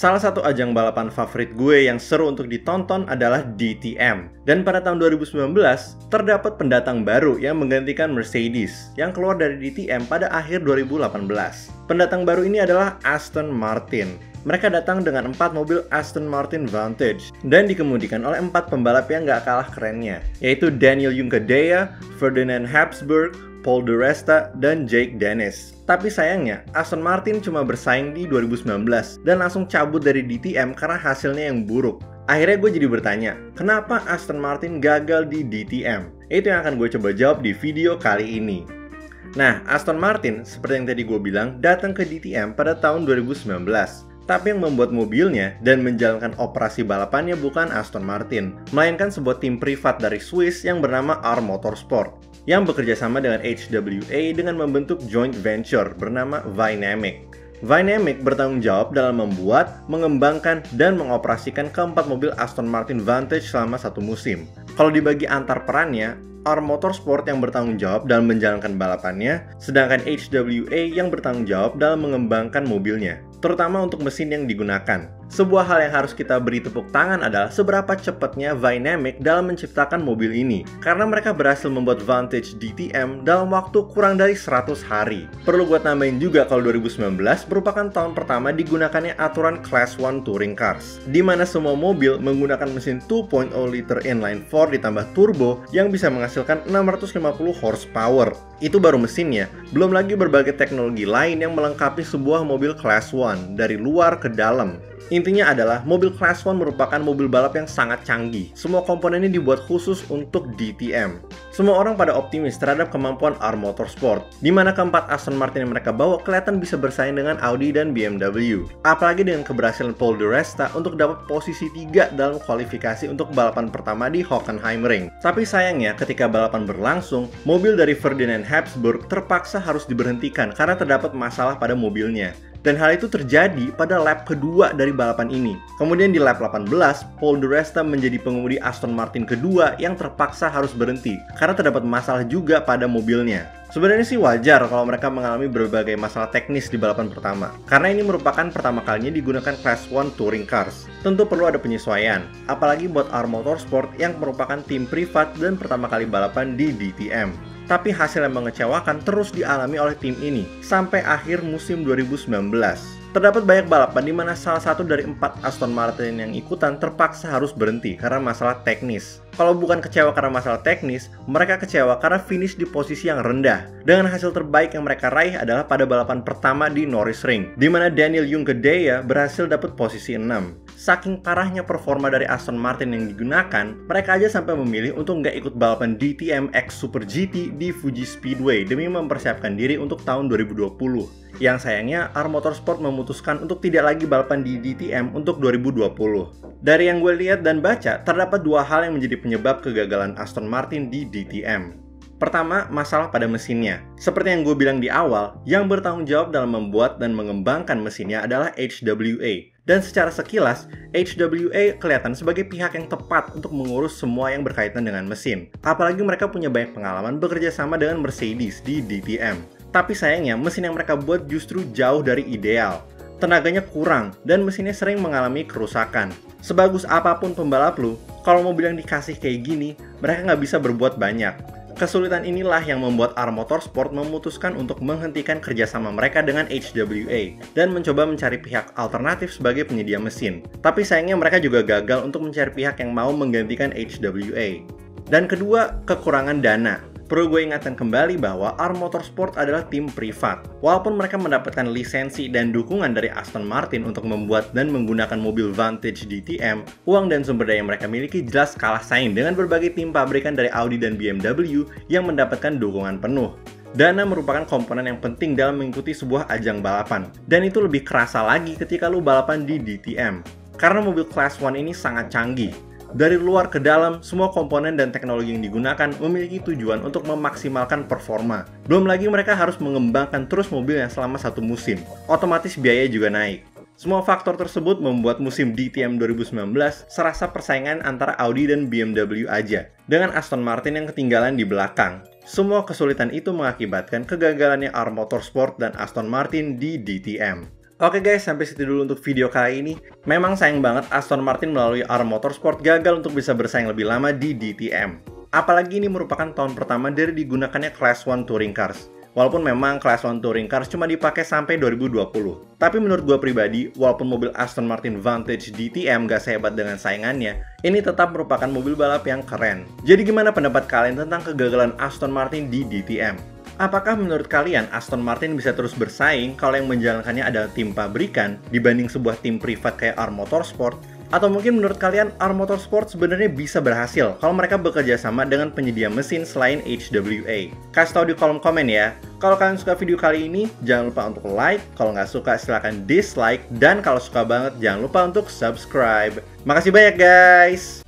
Salah satu ajang balapan favorit gue yang seru untuk ditonton adalah DTM. Dan pada tahun 2019, terdapat pendatang baru yang menggantikan Mercedes yang keluar dari DTM pada akhir 2018. Pendatang baru ini adalah Aston Martin. Mereka datang dengan 4 mobil Aston Martin Vantage dan dikemudikan oleh 4 pembalap yang gak kalah kerennya, yaitu Daniel Juncadella, Ferdinand Habsburg, Paul di Resta, dan Jake Dennis. Tapi sayangnya, Aston Martin cuma bersaing di 2019 dan langsung cabut dari DTM karena hasilnya yang buruk. Akhirnya gue jadi bertanya, kenapa Aston Martin gagal di DTM? Itu yang akan gue coba jawab di video kali ini. Nah, Aston Martin, seperti yang tadi gue bilang, datang ke DTM pada tahun 2019. Tapi yang membuat mobilnya dan menjalankan operasi balapannya bukan Aston Martin, melainkan sebuah tim privat dari Swiss yang bernama R Motorsport, yang bekerja sama dengan HWA dengan membentuk joint venture bernama Vynamic. Vynamic bertanggung jawab dalam membuat, mengembangkan, dan mengoperasikan keempat mobil Aston Martin Vantage selama satu musim. Kalau dibagi antar perannya, R Motorsport yang bertanggung jawab dalam menjalankan balapannya, sedangkan HWA yang bertanggung jawab dalam mengembangkan mobilnya, terutama untuk mesin yang digunakan. Sebuah hal yang harus kita beri tepuk tangan adalah seberapa cepatnya Vynamic dalam menciptakan mobil ini, karena mereka berhasil membuat Vantage DTM dalam waktu kurang dari 100 hari. Perlu gue tambahin juga kalau 2019 merupakan tahun pertama digunakannya aturan Class 1 Touring Cars, di mana semua mobil menggunakan mesin 2.0 liter inline 4 ditambah turbo yang bisa menghasilkan 650 horsepower. Itu baru mesinnya, belum lagi berbagai teknologi lain yang melengkapi sebuah mobil Class 1 dari luar ke dalam. Intinya adalah mobil Class 1 merupakan mobil balap yang sangat canggih. Semua komponennya dibuat khusus untuk DTM. Semua orang pada optimis terhadap kemampuan R Motorsport, di mana keempat Aston Martin yang mereka bawa kelihatan bisa bersaing dengan Audi dan BMW. Apalagi dengan keberhasilan Paul di Resta untuk dapat posisi 3 dalam kualifikasi untuk balapan pertama di Hockenheimring. Tapi sayangnya ketika balapan berlangsung, mobil dari Ferdinand Habsburg terpaksa harus diberhentikan karena terdapat masalah pada mobilnya. Dan hal itu terjadi pada lap kedua dari balapan ini. Kemudian di lap 18, Paul di Resta menjadi pengemudi Aston Martin kedua yang terpaksa harus berhenti karena terdapat masalah juga pada mobilnya. Sebenarnya sih wajar kalau mereka mengalami berbagai masalah teknis di balapan pertama, karena ini merupakan pertama kalinya digunakan Class 1 Touring Cars. Tentu perlu ada penyesuaian, apalagi buat R Motorsport yang merupakan tim privat dan pertama kali balapan di DTM. Tapi hasil yang mengecewakan terus dialami oleh tim ini sampai akhir musim 2019. Terdapat banyak balapan di mana salah satu dari 4 Aston Martin yang ikutan terpaksa harus berhenti karena masalah teknis. Kalau bukan kecewa karena masalah teknis, mereka kecewa karena finish di posisi yang rendah. Dengan hasil terbaik yang mereka raih adalah pada balapan pertama di Norris Ring, di mana Daniel Juncadella berhasil dapat posisi 6. Saking parahnya performa dari Aston Martin yang digunakan, mereka aja sampai memilih untuk nggak ikut balapan DTM X Super GT di Fuji Speedway demi mempersiapkan diri untuk tahun 2020. Yang sayangnya, R Motorsport memutuskan untuk tidak lagi balapan di DTM untuk 2020. Dari yang gue lihat dan baca, terdapat 2 hal yang menjadi penyebab kegagalan Aston Martin di DTM. Pertama, masalah pada mesinnya. Seperti yang gue bilang di awal, yang bertanggung jawab dalam membuat dan mengembangkan mesinnya adalah HWA. Dan secara sekilas, HWA kelihatan sebagai pihak yang tepat untuk mengurus semua yang berkaitan dengan mesin. Apalagi mereka punya banyak pengalaman bekerja sama dengan Mercedes di DTM. Tapi sayangnya, mesin yang mereka buat justru jauh dari ideal. Tenaganya kurang, dan mesinnya sering mengalami kerusakan. Sebagus apapun pembalap lu, kalau mobil yang dikasih kayak gini, mereka nggak bisa berbuat banyak. Kesulitan inilah yang membuat R Motorsport memutuskan untuk menghentikan kerjasama mereka dengan HWA dan mencoba mencari pihak alternatif sebagai penyedia mesin. Tapi sayangnya mereka juga gagal untuk mencari pihak yang mau menggantikan HWA. Dan kedua, kekurangan dana. Perlu gue ingatkan kembali bahwa R Motorsport adalah tim privat. Walaupun mereka mendapatkan lisensi dan dukungan dari Aston Martin untuk membuat dan menggunakan mobil Vantage DTM, uang dan sumber daya yang mereka miliki jelas kalah saing dengan berbagai tim pabrikan dari Audi dan BMW yang mendapatkan dukungan penuh. Dana merupakan komponen yang penting dalam mengikuti sebuah ajang balapan, dan itu lebih kerasa lagi ketika lu balapan di DTM. Karena mobil Class 1 ini sangat canggih. Dari luar ke dalam, semua komponen dan teknologi yang digunakan memiliki tujuan untuk memaksimalkan performa. Belum lagi mereka harus mengembangkan terus mobilnya selama satu musim. Otomatis biaya juga naik. Semua faktor tersebut membuat musim DTM 2019 serasa persaingan antara Audi dan BMW aja, dengan Aston Martin yang ketinggalan di belakang. Semua kesulitan itu mengakibatkan kegagalannya R Motorsport dan Aston Martin di DTM. Oke guys, sampai situ dulu untuk video kali ini. Memang sayang banget Aston Martin melalui ARM Motorsport gagal untuk bisa bersaing lebih lama di DTM. Apalagi ini merupakan tahun pertama dari digunakannya Class 1 Touring Cars. Walaupun memang Class 1 Touring Cars cuma dipakai sampai 2020. Tapi menurut gue pribadi, walaupun mobil Aston Martin Vantage DTM gak sehebat dengan saingannya, ini tetap merupakan mobil balap yang keren. Jadi gimana pendapat kalian tentang kegagalan Aston Martin di DTM? Apakah menurut kalian Aston Martin bisa terus bersaing kalau yang menjalankannya adalah tim pabrikan dibanding sebuah tim privat kayak ARM Motorsport? Atau mungkin menurut kalian ARM Motorsport sebenarnya bisa berhasil kalau mereka bekerja sama dengan penyedia mesin selain HWA? Kasih tahu di kolom komen ya. Kalau kalian suka video kali ini, jangan lupa untuk like. Kalau nggak suka silahkan dislike. Dan kalau suka banget, jangan lupa untuk subscribe. Makasih banyak guys!